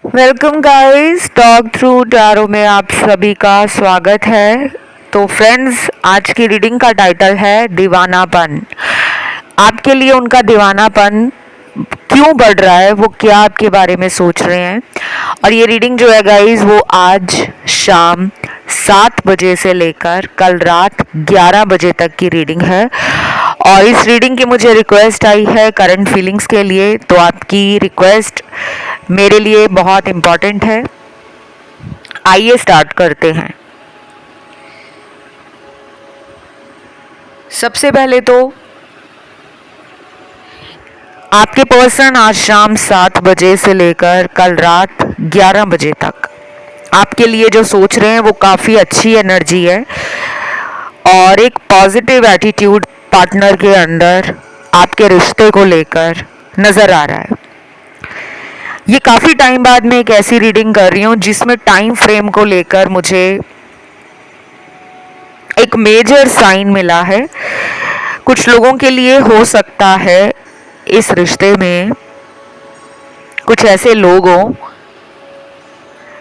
Welcome guys, talk through tarot में आप सभी का स्वागत है। तो फ्रेंड्स, आज की रीडिंग का टाइटल है दीवानापन। आपके लिए उनका दीवानापन क्यों बढ़ रहा है, वो क्या आपके बारे में सोच रहे हैं। और ये रीडिंग जो है गाइस, वो आज शाम 7 बजे से लेकर कल रात 11 बजे तक की रीडिंग है। और इस रीडिंग की मुझे रिक्वेस्ट आई है करंट फीलिंग्स के लिए, तो आपकी रिक्वेस्ट मेरे लिए बहुत इम्पॉर्टेंट है। आइए स्टार्ट करते हैं। सबसे पहले तो आपके पर्सन आज शाम 7 बजे से लेकर कल रात 11 बजे तक आपके लिए जो सोच रहे हैं वो काफ़ी अच्छी एनर्जी है और एक पॉजिटिव एटीट्यूड पार्टनर के अंदर आपके रिश्ते को लेकर नज़र आ रहा है। ये काफ़ी टाइम बाद मैं एक ऐसी रीडिंग कर रही हूँ जिसमें टाइम फ्रेम को लेकर मुझे एक मेजर साइन मिला है। कुछ लोगों के लिए हो सकता है इस रिश्ते में कुछ ऐसे लोग हों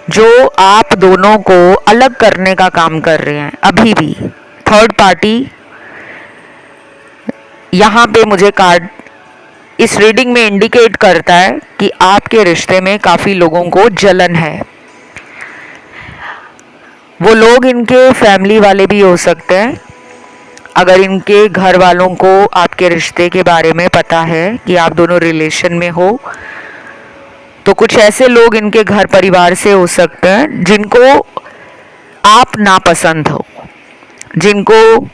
जो आप दोनों को अलग करने का काम कर रहे हैं। अभी भी थर्ड पार्टी यहाँ पे मुझे कार्ड इस रीडिंग में इंडिकेट करता है कि आपके रिश्ते में काफ़ी लोगों को जलन है। वो लोग इनके फैमिली वाले भी हो सकते हैं। अगर इनके घर वालों को आपके रिश्ते के बारे में पता है कि आप दोनों रिलेशन में हो, तो कुछ ऐसे लोग इनके घर परिवार से हो सकते हैं जिनको आप नापसंद हो, जिनको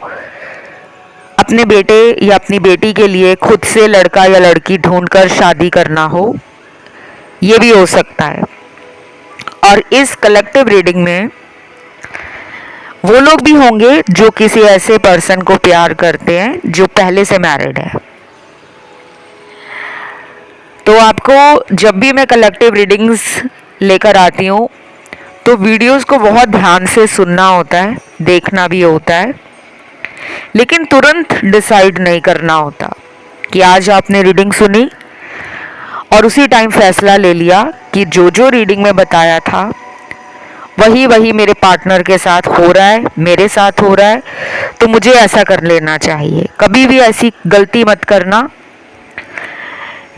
अपने बेटे या अपनी बेटी के लिए खुद से लड़का या लड़की ढूंढकर शादी करना हो, ये भी हो सकता है। और इस कलेक्टिव रीडिंग में वो लोग भी होंगे जो किसी ऐसे पर्सन को प्यार करते हैं जो पहले से मैरिड है। तो आपको जब भी मैं कलेक्टिव रीडिंग्स लेकर आती हूँ तो वीडियोस को बहुत ध्यान से सुनना होता है, देखना भी होता है, लेकिन तुरंत डिसाइड नहीं करना होता कि आज आपने रीडिंग सुनी और उसी टाइम फैसला ले लिया कि जो जो रीडिंग में बताया था वही वही मेरे पार्टनर के साथ हो रहा है, मेरे साथ हो रहा है, तो मुझे ऐसा कर लेना चाहिए। कभी भी ऐसी गलती मत करना।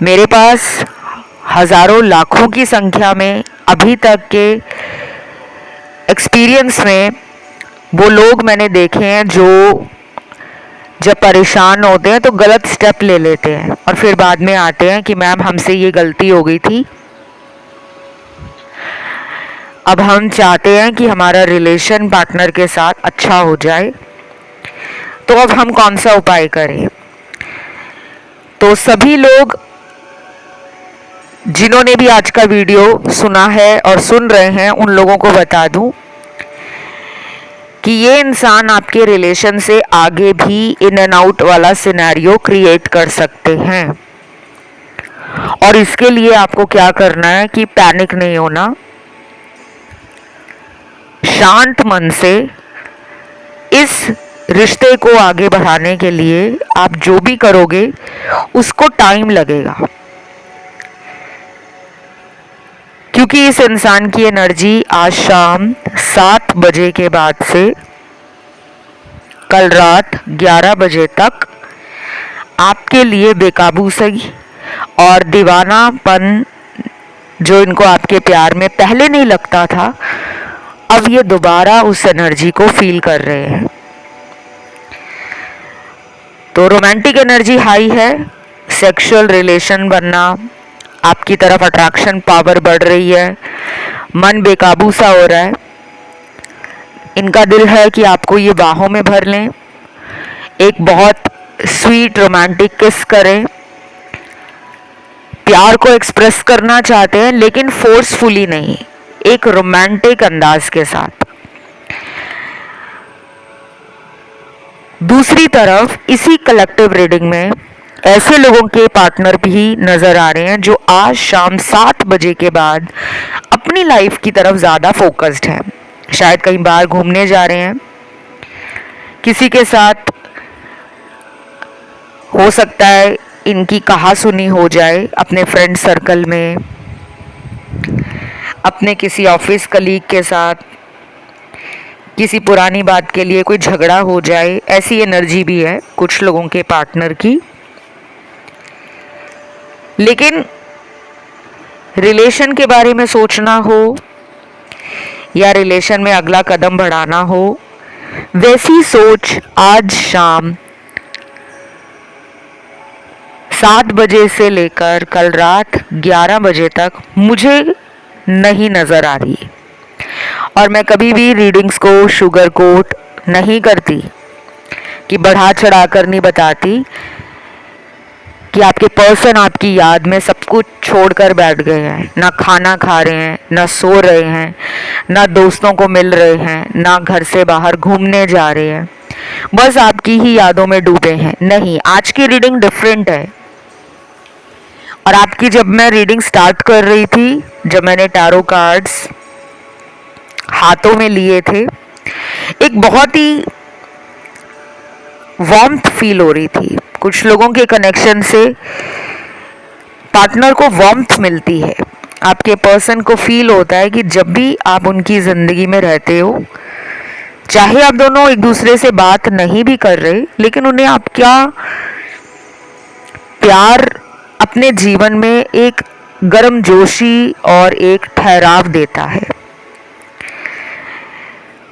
मेरे पास हज़ारों लाखों की संख्या में अभी तक के एक्सपीरियंस में वो लोग मैंने देखे हैं जो जब परेशान होते हैं तो गलत स्टेप ले लेते हैं और फिर बाद में आते हैं कि मैम हमसे ये गलती हो गई थी, अब हम चाहते हैं कि हमारा रिलेशन पार्टनर के साथ अच्छा हो जाए, तो अब हम कौन सा उपाय करें। तो सभी लोग जिन्होंने भी आज का वीडियो सुना है और सुन रहे हैं उन लोगों को बता दूं कि ये इंसान आपके रिलेशन से आगे भी इन एंड आउट वाला सिनेरियो क्रिएट कर सकते हैं। और इसके लिए आपको क्या करना है कि पैनिक नहीं होना, शांत मन से इस रिश्ते को आगे बढ़ाने के लिए आप जो भी करोगे उसको टाइम लगेगा, क्योंकि इस इंसान की एनर्जी आज शाम 7 बजे के बाद से कल रात 11 बजे तक आपके लिए बेकाबू सही और दीवानापन जो इनको आपके प्यार में पहले नहीं लगता था, अब ये दोबारा उस एनर्जी को फील कर रहे हैं। तो रोमांटिक एनर्जी हाई है, सेक्सुअल रिलेशन बनना, आपकी तरफ अट्रैक्शन पावर बढ़ रही है, मन बेकाबू सा हो रहा है। इनका दिल है कि आपको ये बाहों में भर लें, एक बहुत स्वीट रोमांटिक किस करें, प्यार को एक्सप्रेस करना चाहते हैं लेकिन फोर्सफुली नहीं, एक रोमांटिक अंदाज के साथ। दूसरी तरफ इसी कलेक्टिव रीडिंग में ऐसे लोगों के पार्टनर भी नज़र आ रहे हैं जो आज शाम 7 बजे के बाद अपनी लाइफ की तरफ ज़्यादा फोकस्ड हैं। शायद कहीं बाहर घूमने जा रहे हैं, किसी के साथ हो सकता है इनकी कहा सुनी हो जाए अपने फ्रेंड सर्कल में, अपने किसी ऑफिस कलीग के साथ किसी पुरानी बात के लिए कोई झगड़ा हो जाए, ऐसी एनर्जी भी है कुछ लोगों के पार्टनर की। लेकिन रिलेशन के बारे में सोचना हो या रिलेशन में अगला कदम बढ़ाना हो, वैसी सोच आज शाम 7 बजे से लेकर कल रात 11 बजे तक मुझे नहीं नज़र आ रही। और मैं कभी भी रीडिंग्स को शुगर कोट नहीं करती, कि बढ़ा चढ़ा कर नहीं बताती कि आपके पर्सन आपकी याद में सब कुछ छोड़कर बैठ गए हैं, ना खाना खा रहे हैं, ना सो रहे हैं, ना दोस्तों को मिल रहे हैं, ना घर से बाहर घूमने जा रहे हैं, बस आपकी ही यादों में डूबे हैं। नहीं, आज की रीडिंग डिफरेंट है। और आपकी जब मैं रीडिंग स्टार्ट कर रही थी, जब मैंने टैरो कार्ड्स हाथों में लिए थे, एक बहुत ही वार्मथ फील हो रही थी। कुछ लोगों के कनेक्शन से पार्टनर को वार्मथ मिलती है। आपके पर्सन को फील होता है कि जब भी आप उनकी ज़िंदगी में रहते हो, चाहे आप दोनों एक दूसरे से बात नहीं भी कर रहे, लेकिन उन्हें आपका प्यार अपने जीवन में एक गर्मजोशी और एक ठहराव देता है।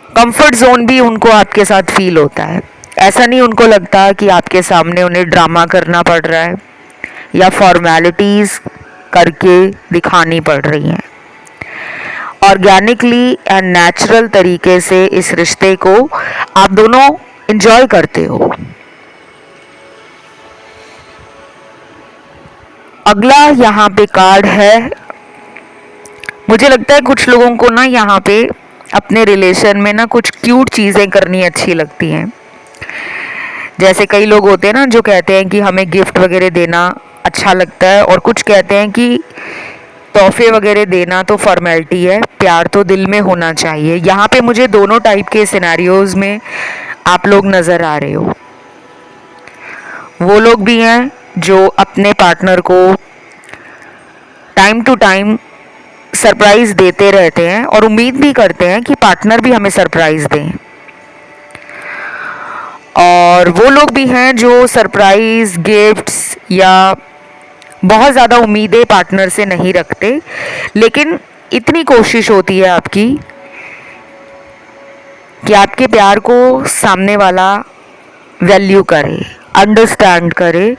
कंफर्ट जोन भी उनको आपके साथ फील होता है। ऐसा नहीं उनको लगता कि आपके सामने उन्हें ड्रामा करना पड़ रहा है या फॉर्मेलिटीज़ करके दिखानी पड़ रही हैं। ऑर्गेनिकली एंड नेचुरल तरीके से इस रिश्ते को आप दोनों एंजॉय करते हो। अगला यहाँ पे कार्ड है, मुझे लगता है कुछ लोगों को ना यहाँ पे अपने रिलेशन में ना कुछ क्यूट चीज़ें करनी अच्छी लगती हैं। जैसे कई लोग होते हैं ना जो कहते हैं कि हमें गिफ्ट वगैरह देना अच्छा लगता है, और कुछ कहते हैं कि तोहफे वगैरह देना तो फॉर्मेलिटी है, प्यार तो दिल में होना चाहिए। यहाँ पे मुझे दोनों टाइप के सिनेरियोज में आप लोग नज़र आ रहे हो। वो लोग भी हैं जो अपने पार्टनर को टाइम टू टाइम सरप्राइज़ देते रहते हैं और उम्मीद भी करते हैं कि पार्टनर भी हमें सरप्राइज़ दें। और वो लोग भी हैं जो सरप्राइज़ गिफ्ट्स या बहुत ज़्यादा उम्मीदें पार्टनर से नहीं रखते, लेकिन इतनी कोशिश होती है आपकी कि आपके प्यार को सामने वाला वैल्यू करे, अंडरस्टैंड करे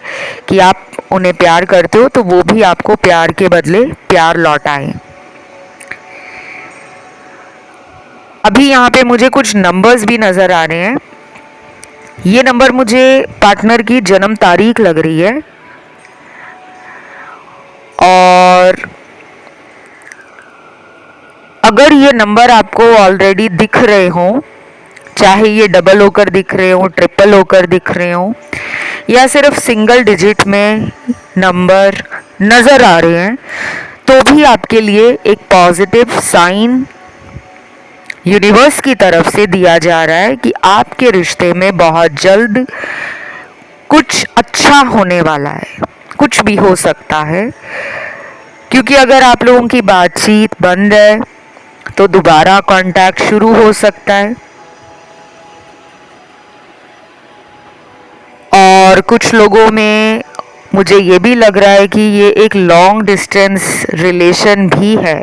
कि आप उन्हें प्यार करते हो, तो वो भी आपको प्यार के बदले प्यार लौटाएं। अभी यहाँ पे मुझे कुछ नंबर्स भी नज़र आ रहे हैं। ये नंबर मुझे पार्टनर की जन्म तारीख लग रही है, और अगर ये नंबर आपको ऑलरेडी दिख रहे हों, चाहे ये डबल होकर दिख रहे हो, ट्रिपल होकर दिख रहे हो, या सिर्फ सिंगल डिजिट में नंबर नज़र आ रहे हैं, तो भी आपके लिए एक पॉजिटिव साइन यूनिवर्स की तरफ से दिया जा रहा है कि आपके रिश्ते में बहुत जल्द कुछ अच्छा होने वाला है। कुछ भी हो सकता है, क्योंकि अगर आप लोगों की बातचीत बंद है तो दोबारा कांटेक्ट शुरू हो सकता है। और कुछ लोगों में मुझे ये भी लग रहा है कि ये एक लॉन्ग डिस्टेंस रिलेशन भी है,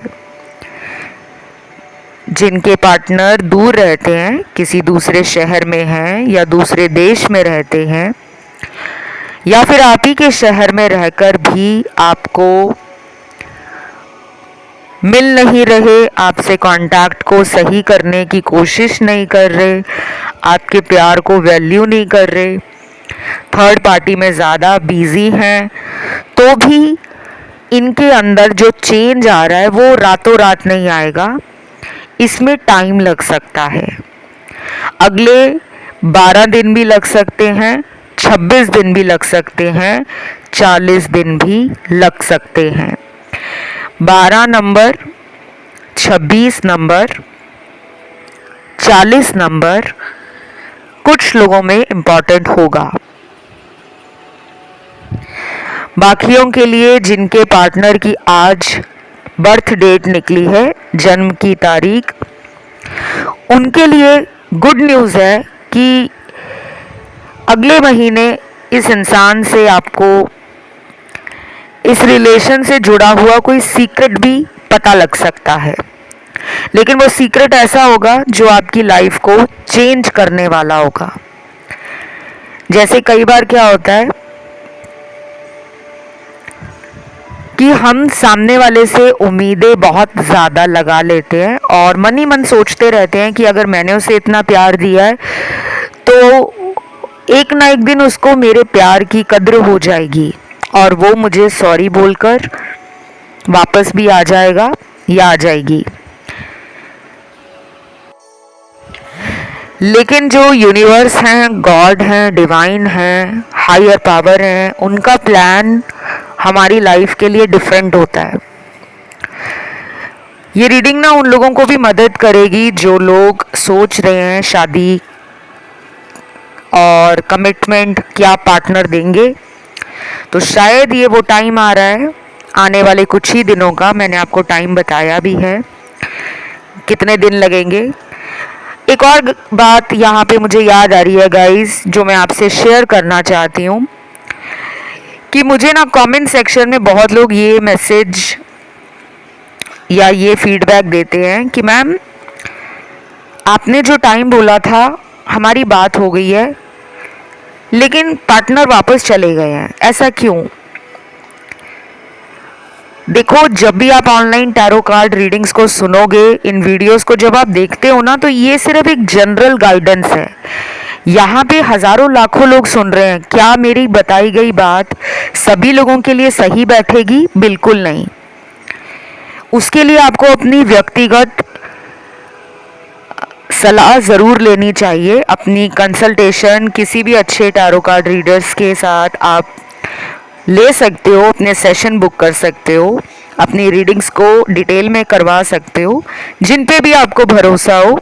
जिनके पार्टनर दूर रहते हैं, किसी दूसरे शहर में हैं या दूसरे देश में रहते हैं, या फिर आप ही के शहर में रहकर भी आपको मिल नहीं रहे, आपसे कांटेक्ट को सही करने की कोशिश नहीं कर रहे, आपके प्यार को वैल्यू नहीं कर रहे, थर्ड पार्टी में ज़्यादा बिजी हैं, तो भी इनके अंदर जो चेंज आ रहा है वो रातों रात नहीं आएगा, इसमें टाइम लग सकता है। अगले 12 दिन भी लग सकते हैं, 26 दिन भी लग सकते हैं, 40 दिन भी लग सकते हैं। 12 नंबर, 26 नंबर, 40 नंबर कुछ लोगों में इम्पॉर्टेंट होगा। बाकियों के लिए जिनके पार्टनर की आज बर्थ डेट निकली है, जन्म की तारीख, उनके लिए गुड न्यूज़ है कि अगले महीने इस इंसान से आपको इस रिलेशन से जुड़ा हुआ कोई सीक्रेट भी पता लग सकता है। लेकिन वो सीक्रेट ऐसा होगा जो आपकी लाइफ को चेंज करने वाला होगा। जैसे कई बार क्या होता है कि हम सामने वाले से उम्मीदें बहुत ज़्यादा लगा लेते हैं और मन ही मन सोचते रहते हैं कि अगर मैंने उसे इतना प्यार दिया है तो एक ना एक दिन उसको मेरे प्यार की कद्र हो जाएगी और वो मुझे सॉरी बोलकर वापस भी आ जाएगा या आ जाएगी। लेकिन जो यूनिवर्स हैं, गॉड हैं, डिवाइन हैं, हायर पावर हैं, उनका प्लान हमारी लाइफ के लिए डिफरेंट होता है। ये रीडिंग ना उन लोगों को भी मदद करेगी जो लोग सोच रहे हैं शादी और कमिटमेंट क्या पार्टनर देंगे। तो शायद ये वो टाइम आ रहा है, आने वाले कुछ ही दिनों का। मैंने आपको टाइम बताया भी है कितने दिन लगेंगे। एक और बात यहाँ पे मुझे याद आ रही है गाइस, जो मैं आपसे शेयर करना चाहती हूँ कि मुझे ना कमेंट सेक्शन में बहुत लोग ये मैसेज या ये फीडबैक देते हैं कि मैम आपने जो टाइम बोला था हमारी बात हो गई है लेकिन पार्टनर वापस चले गए हैं, ऐसा क्यों? देखो, जब भी आप ऑनलाइन टैरो कार्ड रीडिंग्स को सुनोगे, इन वीडियोस को जब आप देखते हो ना, तो ये सिर्फ एक जनरल गाइडेंस है। यहाँ पे हजारों लाखों लोग सुन रहे हैं। क्या मेरी बताई गई बात सभी लोगों के लिए सही बैठेगी? बिल्कुल नहीं। उसके लिए आपको अपनी व्यक्तिगत सलाह ज़रूर लेनी चाहिए। अपनी कंसल्टेशन किसी भी अच्छे टैरो कार्ड रीडर्स के साथ आप ले सकते हो, अपने सेशन बुक कर सकते हो, अपनी रीडिंग्स को डिटेल में करवा सकते हो, जिन पे भी आपको भरोसा हो।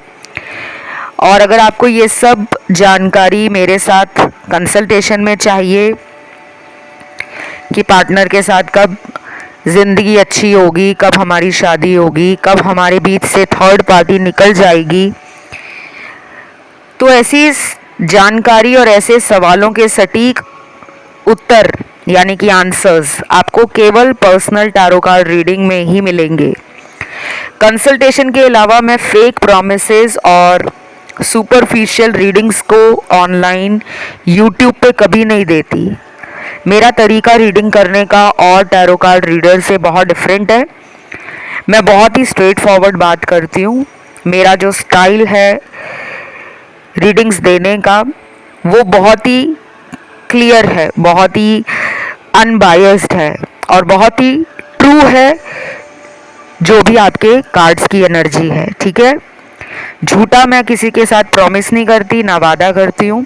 और अगर आपको ये सब जानकारी मेरे साथ कंसल्टेशन में चाहिए कि पार्टनर के साथ कब ज़िंदगी अच्छी होगी, कब हमारी शादी होगी, कब हमारे बीच से थर्ड पार्टी निकल जाएगी, तो ऐसी जानकारी और ऐसे सवालों के सटीक उत्तर यानी कि आंसर्स आपको केवल पर्सनल टैरो कार्ड रीडिंग में ही मिलेंगे। कंसल्टेशन के अलावा मैं फेक प्रॉमिसेस और सुपरफिशियल रीडिंग्स को ऑनलाइन यूट्यूब पे कभी नहीं देती। मेरा तरीका रीडिंग करने का और टैरो कार्ड रीडर से बहुत डिफरेंट है। मैं बहुत ही स्ट्रेट फॉरवर्ड बात करती हूँ। मेरा जो स्टाइल है रीडिंग्स देने का वो बहुत ही क्लियर है, बहुत ही अनबायस्ड है और बहुत ही ट्रू है जो भी आपके कार्ड्स की एनर्जी है। ठीक है, झूठा मैं किसी के साथ प्रॉमिस नहीं करती, ना वादा करती हूँ।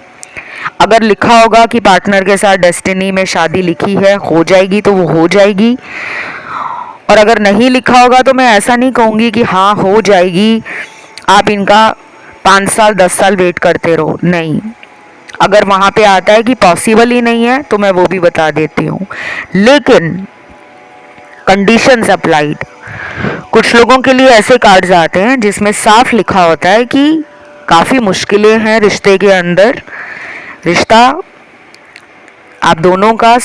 अगर लिखा होगा कि पार्टनर के साथ डेस्टिनी में शादी लिखी है, हो जाएगी तो वो हो जाएगी। और अगर नहीं लिखा होगा तो मैं ऐसा नहीं कहूँगी कि हाँ हो जाएगी, आप इनका 5 साल 10 साल वेट करते रहो। नहीं, अगर वहाँ पे आता है कि पॉसिबल ही नहीं है तो मैं वो भी बता देती हूँ, लेकिन कंडीशंस अप्लाइड। कुछ लोगों के लिए ऐसे कार्ड्स आते हैं जिसमें साफ लिखा होता है कि काफ़ी मुश्किलें हैं रिश्ते के अंदर, रिश्ता आप दोनों का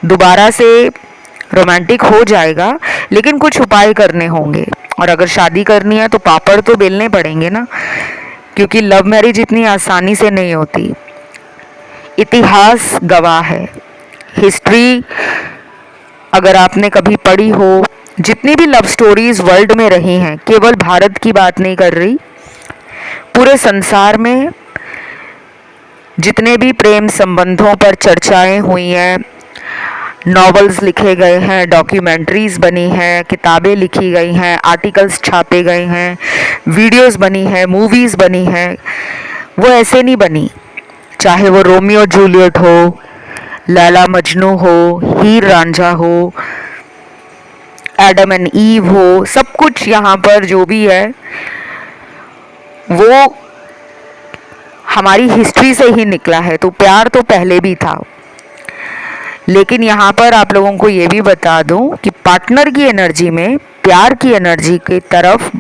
दोबारा से रोमांटिक हो जाएगा, लेकिन कुछ उपाय करने होंगे। और अगर शादी करनी है तो पापड़ तो बेलने पड़ेंगे ना, क्योंकि लव मैरिज इतनी आसानी से नहीं होती। इतिहास गवाह है, हिस्ट्री अगर आपने कभी पढ़ी हो, जितनी भी लव स्टोरीज वर्ल्ड में रही हैं, केवल भारत की बात नहीं कर रही, पूरे संसार में जितने भी प्रेम संबंधों पर चर्चाएं हुई हैं, नॉवेल्स लिखे गए हैं, डॉक्यूमेंट्रीज बनी हैं, किताबें लिखी गई हैं, आर्टिकल्स छापे गए हैं, वीडियोस बनी हैं, मूवीज़ बनी हैं, वो ऐसे नहीं बनी। चाहे वो रोमियो जूलियट हो, लैला मजनू हो, हीर रांझा हो, एडम एंड ईव हो, सब कुछ यहाँ पर जो भी है वो हमारी हिस्ट्री से ही निकला है। तो प्यार तो पहले भी था। लेकिन यहाँ पर आप लोगों को ये भी बता दूं कि पार्टनर की एनर्जी में प्यार की एनर्जी की तरफ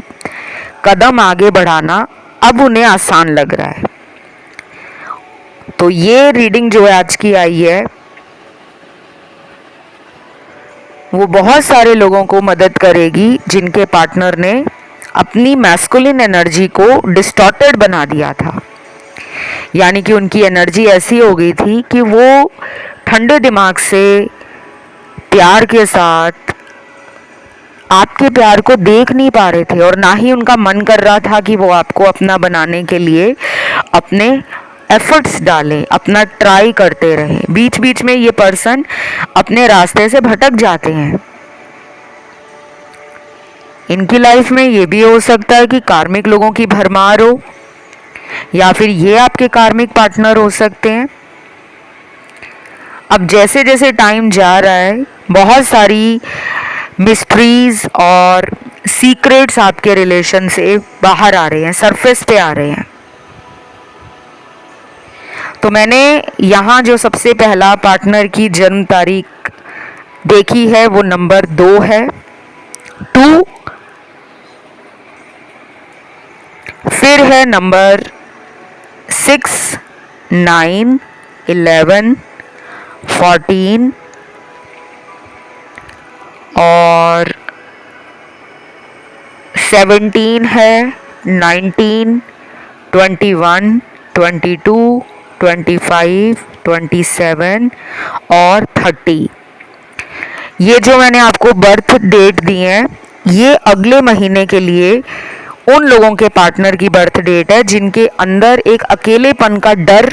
कदम आगे बढ़ाना अब उन्हें आसान लग रहा है। तो ये रीडिंग जो आज की आई है वो बहुत सारे लोगों को मदद करेगी जिनके पार्टनर ने अपनी मैस्कुलिन एनर्जी को डिस्टॉर्टेड बना दिया था। यानी कि उनकी एनर्जी ऐसी हो गई थी कि वो ठंडे दिमाग से प्यार के साथ आपके प्यार को देख नहीं पा रहे थे और ना ही उनका मन कर रहा था कि वो आपको अपना बनाने के लिए अपने एफर्ट्स डालें, अपना ट्राई करते रहे। बीच बीच में ये पर्सन अपने रास्ते से भटक जाते हैं। इनकी लाइफ में ये भी हो सकता है कि कार्मिक लोगों की भरमार हो या फिर ये आपके कार्मिक पार्टनर हो सकते हैं। अब जैसे जैसे टाइम जा रहा है बहुत सारी मिस्ट्रीज और सीक्रेट्स आपके रिलेशन से बाहर आ रहे हैं, सरफेस पे आ रहे हैं। तो मैंने यहाँ जो सबसे पहला पार्टनर की जन्म तारीख देखी है वो नंबर 2 है, 2। फिर है नंबर 6, 9, 11, 14 और 17 है, 19, 21, 22, 25, 27 और 30। ये जो मैंने आपको बर्थ डेट दी है ये अगले महीने के लिए उन लोगों के पार्टनर की बर्थ डेट है जिनके अंदर एक अकेलेपन का डर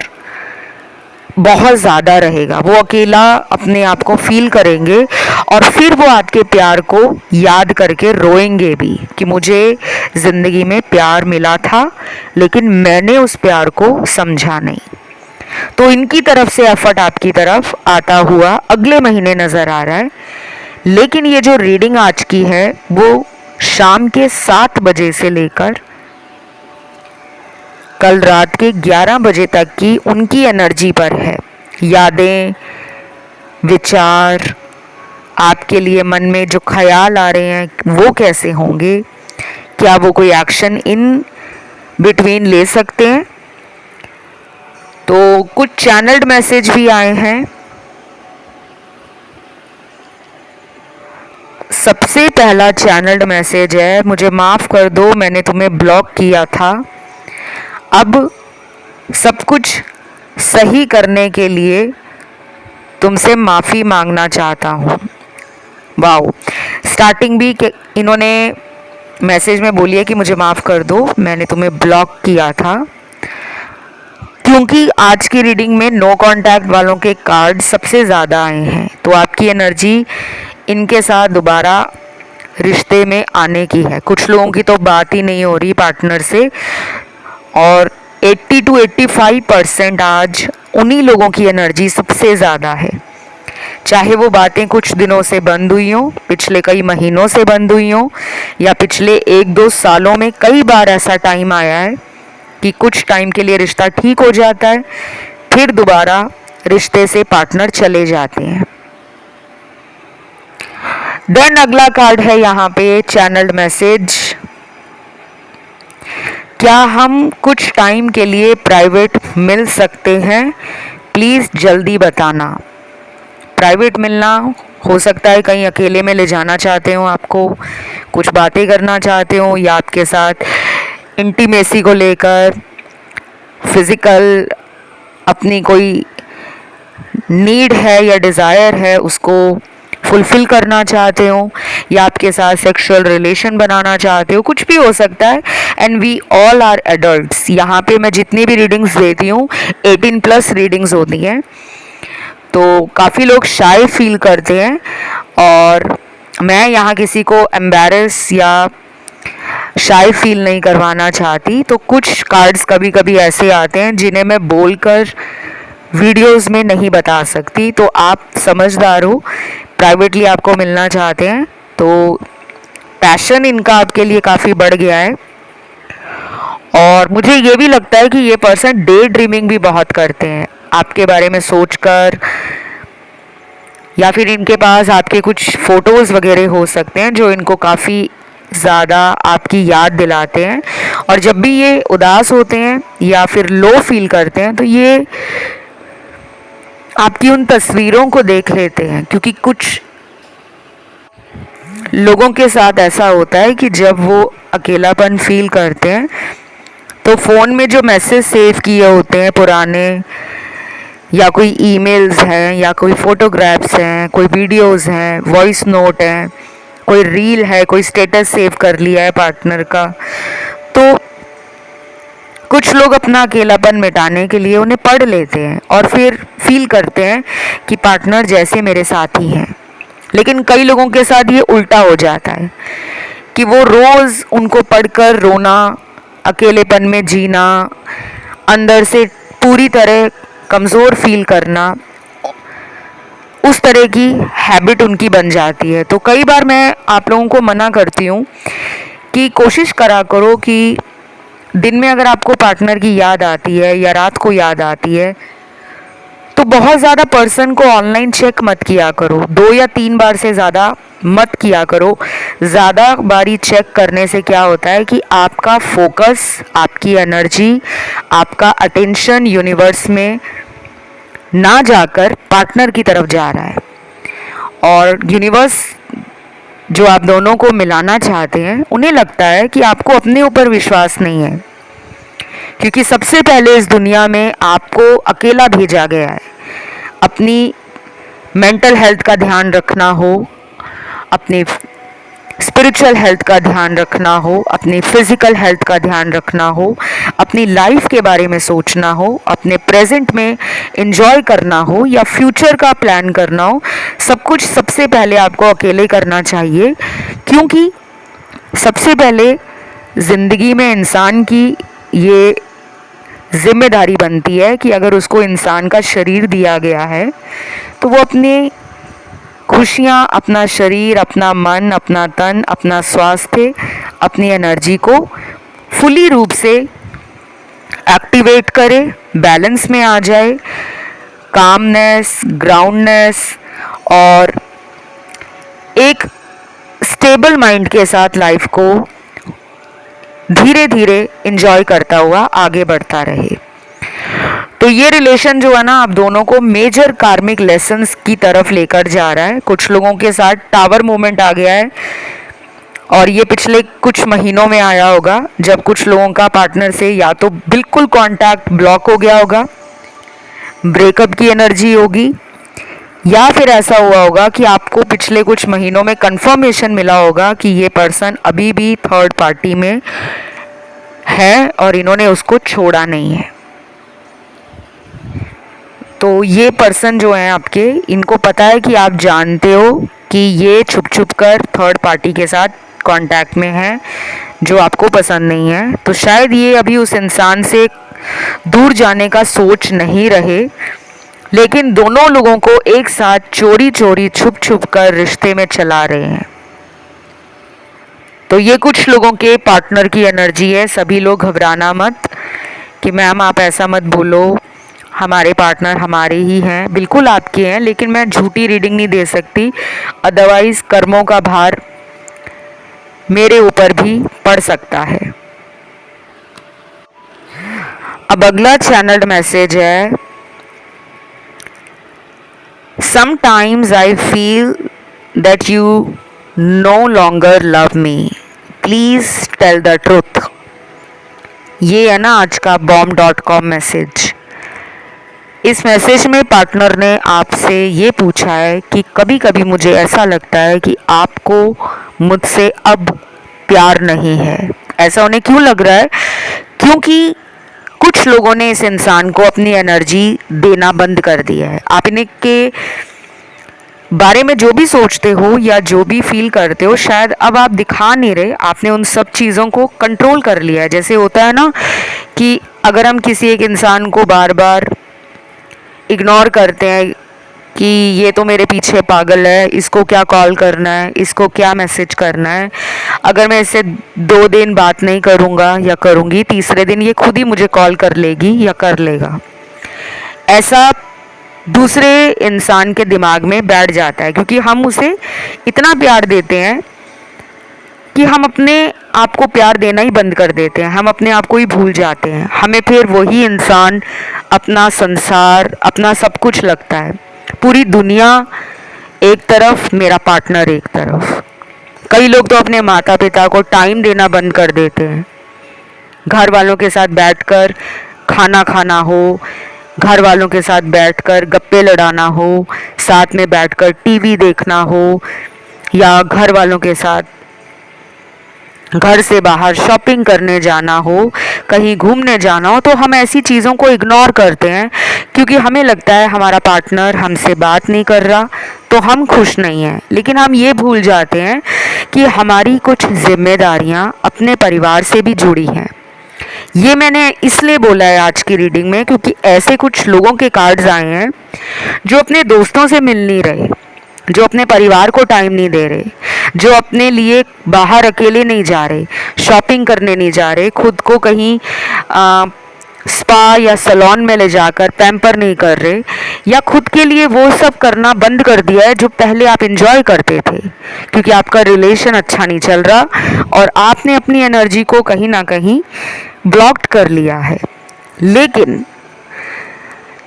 बहुत ज़्यादा रहेगा। वो अकेला अपने आप को फील करेंगे और फिर वो आपके प्यार को याद करके रोएंगे भी कि मुझे ज़िंदगी में प्यार मिला था लेकिन मैंने उस प्यार को समझा नहीं। तो इनकी तरफ से एफर्ट आपकी तरफ आता हुआ अगले महीने नज़र आ रहा है। लेकिन ये जो रीडिंग आज की है वो शाम के 7 बजे से लेकर कल रात के 11 बजे तक की उनकी एनर्जी पर है। यादें, विचार, आपके लिए मन में जो ख्याल आ रहे हैं वो कैसे होंगे, क्या वो कोई एक्शन इन बिटवीन ले सकते हैं। तो कुछ चैनल्ड मैसेज भी आए हैं। सबसे पहला चैनल्ड मैसेज है, मुझे माफ़ कर दो मैंने तुम्हें ब्लॉक किया था, अब सब कुछ सही करने के लिए तुमसे माफ़ी मांगना चाहता हूँ। वाओ, स्टार्टिंग भी इन्होंने मैसेज में बोली है कि मुझे माफ़ कर दो मैंने तुम्हें ब्लॉक किया था। क्योंकि आज की रीडिंग में नो कांटेक्ट वालों के कार्ड सबसे ज़्यादा आए हैं तो आपकी एनर्जी इनके साथ दोबारा रिश्ते में आने की है। कुछ लोगों की तो बात ही नहीं हो रही पार्टनर से और 80 to 85% आज उन्हीं लोगों की एनर्जी सबसे ज़्यादा है। चाहे वो बातें कुछ दिनों से बंद हुई हों, पिछले कई महीनों से बंद हुई हों या पिछले 1-2 सालों में कई बार ऐसा टाइम आया है कि कुछ टाइम के लिए रिश्ता ठीक हो जाता है फिर दोबारा रिश्ते से पार्टनर चले जाते हैं। देन अगला कार्ड है यहाँ पे चैनल्ड मैसेज, क्या हम कुछ टाइम के लिए प्राइवेट मिल सकते हैं, प्लीज़ जल्दी बताना। प्राइवेट मिलना हो सकता है कहीं अकेले में ले जाना चाहते हो, आपको कुछ बातें करना चाहते हो या आपके साथ इंटीमेसी को लेकर फिज़िकल अपनी कोई नीड है या डिज़ायर है उसको फुलफ़िल करना चाहते हो या आपके साथ सेक्सुअल रिलेशन बनाना चाहते हो, कुछ भी हो सकता है। And we all are adults. यहाँ पे मैं जितनी भी रीडिंग्स देती हूँ 18+ रीडिंग्स होती हैं तो काफ़ी लोग शाय फील करते हैं और मैं यहाँ किसी को एम्बैरस या शाय फील नहीं करवाना चाहती। तो कुछ कार्ड्स कभी कभी ऐसे आते हैं जिन्हें मैं बोलकर वीडियोस में नहीं बता सकती, तो आप समझदार हो, प्राइवेटली आपको मिलना चाहते हैं तो पैशन इनका आपके लिए काफ़ी बढ़ गया है। और मुझे ये भी लगता है कि ये पर्सन डे ड्रीमिंग भी बहुत करते हैं, आपके बारे में सोचकर या फिर इनके पास आपके कुछ फ़ोटोज़ वगैरह हो सकते हैं जो इनको काफ़ी ज़्यादा आपकी याद दिलाते हैं। और जब भी ये उदास होते हैं या फिर लो फील करते हैं तो ये आपकी उन तस्वीरों को देख लेते हैं, क्योंकि कुछ लोगों के साथ ऐसा होता है कि जब वो अकेलापन फील करते हैं तो फ़ोन में जो मैसेज सेव किए होते हैं पुराने, या कोई ईमेल्स हैं, या कोई फ़ोटोग्राफ्स हैं, कोई वीडियोस हैं, वॉइस नोट हैं, कोई रील है, कोई स्टेटस सेव कर लिया है पार्टनर का, तो कुछ लोग अपना अकेलापन मिटाने के लिए उन्हें पढ़ लेते हैं और फिर फील करते हैं कि पार्टनर जैसे मेरे साथ ही हैं। लेकिन कई लोगों के साथ ये उल्टा हो जाता है कि वो रोज़ उनको पढ़कर रोना, अकेलेपन में जीना, अंदर से पूरी तरह कमज़ोर फील करना, उस तरह की हैबिट उनकी बन जाती है। तो कई बार मैं आप लोगों को मना करती हूँ कि कोशिश करा करो कि दिन में अगर आपको पार्टनर की याद आती है या रात को याद आती है तो बहुत ज़्यादा पर्सन को ऑनलाइन चेक मत किया करो, 2 या 3 बार से ज़्यादा मत किया करो। ज़्यादा बारी चेक करने से क्या होता है कि आपका फोकस, आपकी एनर्जी, आपका अटेंशन यूनिवर्स में ना जाकर पार्टनर की तरफ जा रहा है। और यूनिवर्स जो आप दोनों को मिलाना चाहते हैं, उन्हें लगता है कि आपको अपने ऊपर विश्वास नहीं है, क्योंकि सबसे पहले इस दुनिया में आपको अकेला भेजा गया है। अपनी मेंटल हेल्थ का ध्यान रखना हो, अपनी स्पिरिचुअल हेल्थ का ध्यान रखना हो, अपनी फिजिकल हेल्थ का ध्यान रखना हो, अपनी लाइफ के बारे में सोचना हो, अपने प्रेजेंट में एंजॉय करना हो या फ्यूचर का प्लान करना हो, सब कुछ सबसे पहले आपको अकेले करना चाहिए। क्योंकि सबसे पहले ज़िंदगी में इंसान की ये जिम्मेदारी बनती है कि अगर उसको इंसान का शरीर दिया गया है तो वो अपनी खुशियाँ, अपना शरीर, अपना मन, अपना तन, अपना स्वास्थ्य, अपनी एनर्जी को फुली रूप से एक्टिवेट करे, बैलेंस में आ जाए, कामनेस, ग्राउंडनेस और एक स्टेबल माइंड के साथ लाइफ को धीरे धीरे एंजॉय करता हुआ आगे बढ़ता रहे। तो ये रिलेशन जो है ना, आप दोनों को मेजर कार्मिक लेसन्स की तरफ लेकर जा रहा है। कुछ लोगों के साथ टावर मोमेंट आ गया है और ये पिछले कुछ महीनों में आया होगा, जब कुछ लोगों का पार्टनर से या तो बिल्कुल कांटेक्ट ब्लॉक हो गया होगा, ब्रेकअप की एनर्जी होगी, या फिर ऐसा हुआ होगा कि आपको पिछले कुछ महीनों में कंफर्मेशन मिला होगा कि ये पर्सन अभी भी थर्ड पार्टी में है और इन्होंने उसको छोड़ा नहीं है। तो ये पर्सन जो है आपके, इनको पता है कि आप जानते हो कि ये छुप छुप कर थर्ड पार्टी के साथ कांटेक्ट में है जो आपको पसंद नहीं है। तो शायद ये अभी उस इंसान से दूर जाने का सोच नहीं रहे, लेकिन दोनों लोगों को एक साथ चोरी चोरी छुप छुप कर रिश्ते में चला रहे हैं। तो ये कुछ लोगों के पार्टनर की एनर्जी है। सभी लोग घबराना मत कि मैम आप ऐसा मत बोलो, हमारे पार्टनर हमारे ही हैं। बिल्कुल आपके हैं, लेकिन मैं झूठी रीडिंग नहीं दे सकती, अदरवाइज कर्मों का भार मेरे ऊपर भी पड़ सकता है। अब अगला चैनल्ड मैसेज है, sometimes I feel that you no longer love me, please tell the truth. ये है ना आज का bomb.com मैसेज। इस मैसेज में पार्टनर ने आपसे ये पूछा है कि कभी कभी मुझे ऐसा लगता है कि आपको मुझसे अब प्यार नहीं है। ऐसा उन्हें क्यों लग रहा है? क्योंकि कुछ लोगों ने इस इंसान को अपनी एनर्जी देना बंद कर दिया है। आप इन्हें के बारे में जो भी सोचते हो या जो भी फील करते हो, शायद अब आप दिखा नहीं रहे, आपने उन सब चीज़ों को कंट्रोल कर लिया है। जैसे होता है ना कि अगर हम किसी एक इंसान को बार बार इग्नोर करते हैं कि ये तो मेरे पीछे पागल है, इसको क्या कॉल करना है, इसको क्या मैसेज करना है, अगर मैं इससे 2 दिन बात नहीं करूँगा या करूँगी, तीसरे दिन ये खुद ही मुझे कॉल कर लेगी या कर लेगा। ऐसा दूसरे इंसान के दिमाग में बैठ जाता है, क्योंकि हम उसे इतना प्यार देते हैं कि हम अपने आप को प्यार देना ही बंद कर देते हैं, हम अपने आप को ही भूल जाते हैं। हमें फिर वही इंसान अपना संसार, अपना सब कुछ लगता है। पूरी दुनिया एक तरफ, मेरा पार्टनर एक तरफ। कई लोग तो अपने माता पिता को टाइम देना बंद कर देते हैं। घर वालों के साथ बैठकर खाना खाना हो, घर वालों के साथ बैठकर गप्पे लड़ाना हो, साथ में बैठकर टीवी देखना हो, या घर वालों के साथ घर से बाहर शॉपिंग करने जाना हो, कहीं घूमने जाना हो, तो हम ऐसी चीज़ों को इग्नोर करते हैं क्योंकि हमें लगता है हमारा पार्टनर हमसे बात नहीं कर रहा तो हम खुश नहीं हैं। लेकिन हम ये भूल जाते हैं कि हमारी कुछ जिम्मेदारियां अपने परिवार से भी जुड़ी हैं। ये मैंने इसलिए बोला है आज की रीडिंग में क्योंकि ऐसे कुछ लोगों के कार्ड्स आए हैं जो अपने दोस्तों से मिल नहीं रहे, जो अपने परिवार को टाइम नहीं दे रहे, जो अपने लिए बाहर अकेले नहीं जा रहे, शॉपिंग करने नहीं जा रहे, खुद को कहीं स्पा या सैलून में ले जाकर पैम्पर नहीं कर रहे, या खुद के लिए वो सब करना बंद कर दिया है जो पहले आप एंजॉय करते थे, क्योंकि आपका रिलेशन अच्छा नहीं चल रहा और आपने अपनी एनर्जी को कहीं ना कहीं ब्लॉक्ड कर लिया है। लेकिन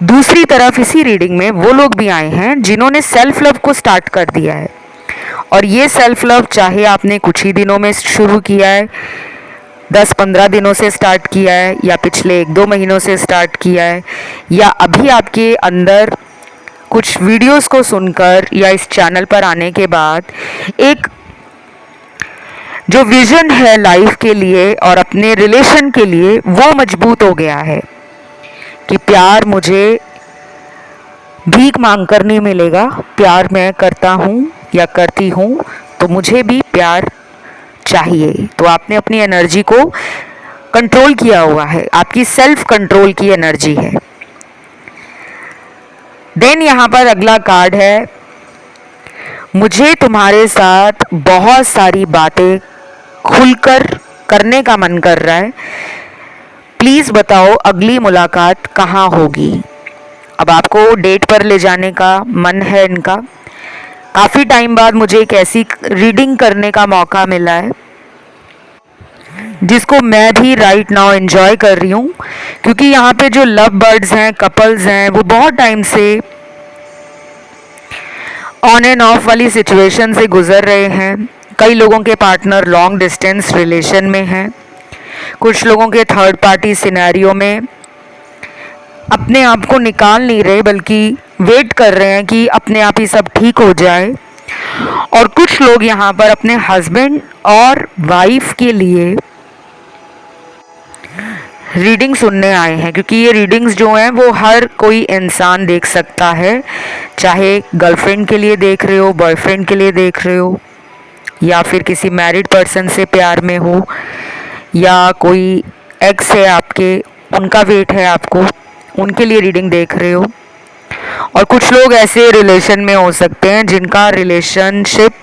दूसरी तरफ इसी रीडिंग में वो लोग भी आए हैं जिन्होंने सेल्फ लव को स्टार्ट कर दिया है, और ये सेल्फ लव चाहे आपने कुछ ही दिनों में शुरू किया है, 10-15 दिनों से स्टार्ट किया है, या पिछले 1-2 महीनों से स्टार्ट किया है, या अभी आपके अंदर कुछ वीडियोस को सुनकर या इस चैनल पर आने के बाद एक जो विजन है लाइफ के लिए और अपने रिलेशन के लिए वो मजबूत हो गया है कि प्यार मुझे भीख मांगकर नहीं मिलेगा, प्यार मैं करता हूँ या करती हूँ तो मुझे भी प्यार चाहिए। तो आपने अपनी एनर्जी को कंट्रोल किया हुआ है, आपकी सेल्फ कंट्रोल की एनर्जी है। देन यहाँ पर अगला कार्ड है, मुझे तुम्हारे साथ बहुत सारी बातें खुलकर करने का मन कर रहा है, प्लीज़ बताओ अगली मुलाकात कहाँ होगी। अब आपको डेट पर ले जाने का मन है इनका। काफ़ी टाइम बाद मुझे एक ऐसी रीडिंग करने का मौका मिला है जिसको मैं भी राइट नाउ एंजॉय कर रही हूँ, क्योंकि यहाँ पे जो लव बर्ड्स हैं, कपल्स हैं, वो बहुत टाइम से ऑन एंड ऑफ वाली सिचुएशन से गुजर रहे हैं। कई लोगों के पार्टनर लॉन्ग डिस्टेंस रिलेशन में हैं, कुछ लोगों के थर्ड पार्टी सिनेरियो में अपने आप को निकाल नहीं रहे बल्कि वेट कर रहे हैं कि अपने आप ही सब ठीक हो जाए, और कुछ लोग यहाँ पर अपने हस्बैंड और वाइफ के लिए रीडिंग सुनने आए हैं, क्योंकि ये रीडिंग्स जो हैं वो हर कोई इंसान देख सकता है, चाहे गर्लफ्रेंड के लिए देख रहे हो, बॉयफ्रेंड के लिए देख रहे हो, या फिर किसी मैरिड पर्सन से प्यार में हो, या कोई एक्स है आपके, उनका वेट है आपको, उनके लिए रीडिंग देख रहे हो। और कुछ लोग ऐसे रिलेशन में हो सकते हैं जिनका रिलेशनशिप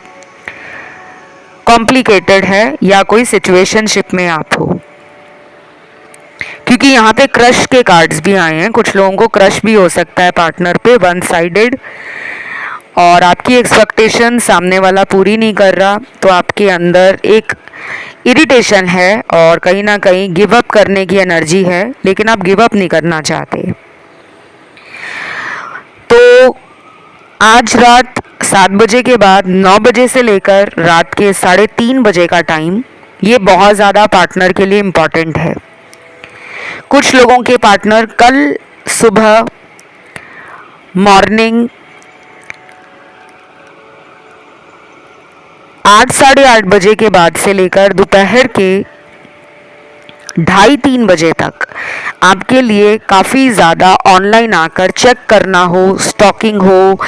कॉम्प्लिकेटेड है, या कोई सिचुएशनशिप में आप हो, क्योंकि यहाँ पे क्रश के कार्ड्स भी आए हैं। कुछ लोगों को क्रश भी हो सकता है पार्टनर पे, वन साइडेड, और आपकी एक्सपेक्टेशन सामने वाला पूरी नहीं कर रहा तो आपके अंदर एक इरिटेशन है और कहीं ना कहीं गिव अप करने की एनर्जी है, लेकिन आप गिव अप नहीं करना चाहते। तो आज रात 7 बजे के बाद 9 बजे से लेकर रात के 3:30 बजे का टाइम, ये बहुत ज़्यादा पार्टनर के लिए इम्पॉर्टेंट है। कुछ लोगों के पार्टनर कल सुबह मॉर्निंग 8 साढ़े 8 बजे के बाद से लेकर दोपहर के 2:30-3 बजे तक आपके लिए काफ़ी ज़्यादा ऑनलाइन आकर चेक करना हो, स्टॉकिंग हो,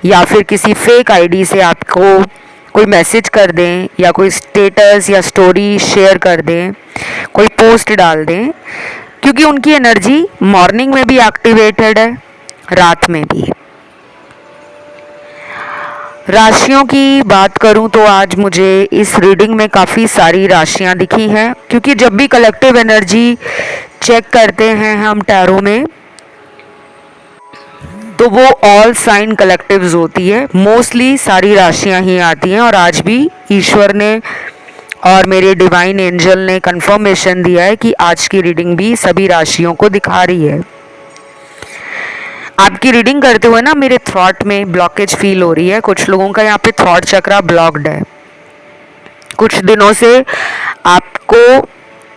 या फिर किसी फेक आईडी से आपको कोई मैसेज कर दें, या कोई स्टेटस या स्टोरी शेयर कर दें, कोई पोस्ट डाल दें, क्योंकि उनकी एनर्जी मॉर्निंग में भी एक्टिवेटेड है, रात में भी। राशियों की बात करूं तो आज मुझे इस रीडिंग में काफ़ी सारी राशियां दिखी हैं, क्योंकि जब भी कलेक्टिव एनर्जी चेक करते हैं हम टैरो में तो वो ऑल साइन कलेक्टिव्स होती है, मोस्टली सारी राशियां ही आती हैं। और आज भी ईश्वर ने और मेरे डिवाइन एंजल ने कंफर्मेशन दिया है कि आज की रीडिंग भी सभी राशियों को दिखा रही है। आपकी रीडिंग करते हुए ना मेरे थॉट में ब्लॉकेज फील हो रही है। कुछ लोगों का यहाँ पे थॉट चक्रा ब्लॉक्ड है। कुछ दिनों से आपको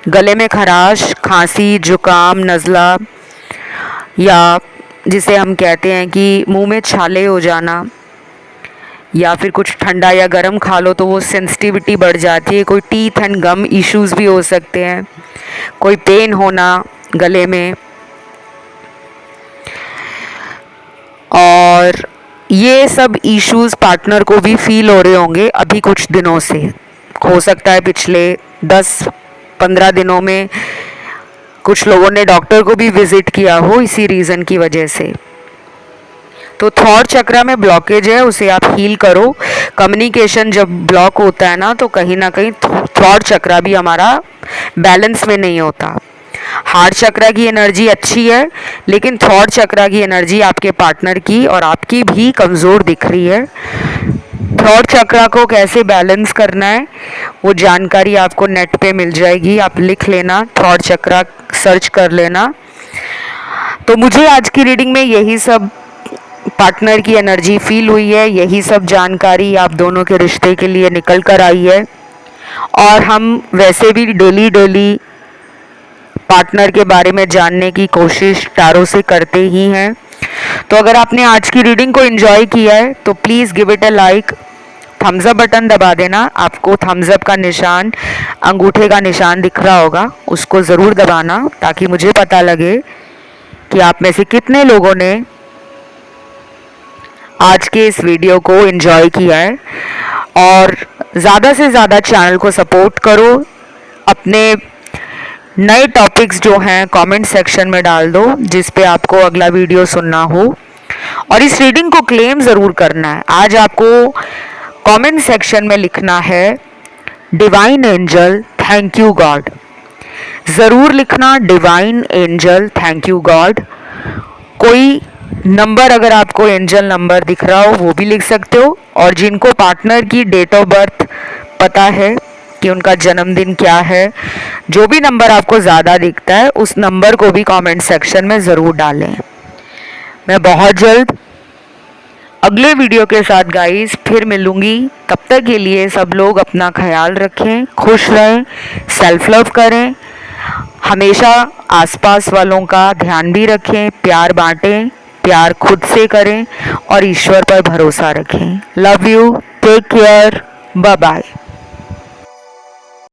गले में खराश, खांसी, जुकाम, नज़ला, या जिसे हम कहते हैं कि मुंह में छाले हो जाना, या फिर कुछ ठंडा या गर्म खा लो तो वो सेंसिटिविटी बढ़ जाती है। कोई टीथ एंड गम इश्यूज भी हो सकते हैं, कोई पेन होना गले में, और ये सब इश्यूज पार्टनर को भी फील हो रहे होंगे अभी कुछ दिनों से। हो सकता है पिछले 10-15 दिनों में कुछ लोगों ने डॉक्टर को भी विजिट किया हो इसी रीज़न की वजह से। तो थॉट चक्रा में ब्लॉकेज है, उसे आप हील करो। कम्युनिकेशन जब ब्लॉक होता है ना तो कहीं ना कहीं थॉट चक्रा भी हमारा बैलेंस में नहीं होता। हार्ट चक्रा की एनर्जी अच्छी है, लेकिन थॉट चक्रा की एनर्जी आपके पार्टनर की और आपकी भी कमज़ोर दिख रही है। थॉट चक्रा को कैसे बैलेंस करना है वो जानकारी आपको नेट पे मिल जाएगी, आप लिख लेना, थॉट चक्रा सर्च कर लेना। तो मुझे आज की रीडिंग में यही सब पार्टनर की एनर्जी फील हुई है, यही सब जानकारी आप दोनों के रिश्ते के लिए निकल कर आई है। और हम वैसे भी डेली डेली पार्टनर के बारे में जानने की कोशिश टैरो से करते ही हैं। तो अगर आपने आज की रीडिंग को एंजॉय किया है तो please give it a like, thumbs up button दबा देना। आपको थम्स अप का निशान, अंगूठे का निशान दिख रहा होगा, उसको ज़रूर दबाना ताकि मुझे पता लगे कि आप में से कितने लोगों ने आज के इस वीडियो को एंजॉय किया है। और ज़्यादा से ज़्यादा चैनल को सपोर्ट करो। अपने नए टॉपिक्स जो हैं कमेंट सेक्शन में डाल दो जिस पे आपको अगला वीडियो सुनना हो, और इस रीडिंग को क्लेम ज़रूर करना है। आज आपको कमेंट सेक्शन में लिखना है divine angel thank you God. ज़रूर लिखना divine angel thank you God. कोई नंबर अगर आपको एंजल नंबर दिख रहा हो वो भी लिख सकते हो, और जिनको पार्टनर की डेट ऑफ बर्थ पता है कि उनका जन्मदिन क्या है, जो भी नंबर आपको ज़्यादा दिखता है उस नंबर को भी कमेंट सेक्शन में ज़रूर डालें। मैं बहुत जल्द अगले वीडियो के साथ गाइस फिर मिलूँगी। तब तक के लिए सब लोग अपना ख्याल रखें, खुश रहें, सेल्फ लव करें, हमेशा आसपास वालों का ध्यान भी रखें, प्यार बांटें, प्यार खुद से करें और ईश्वर पर भरोसा रखें। Love you, take care, bye bye.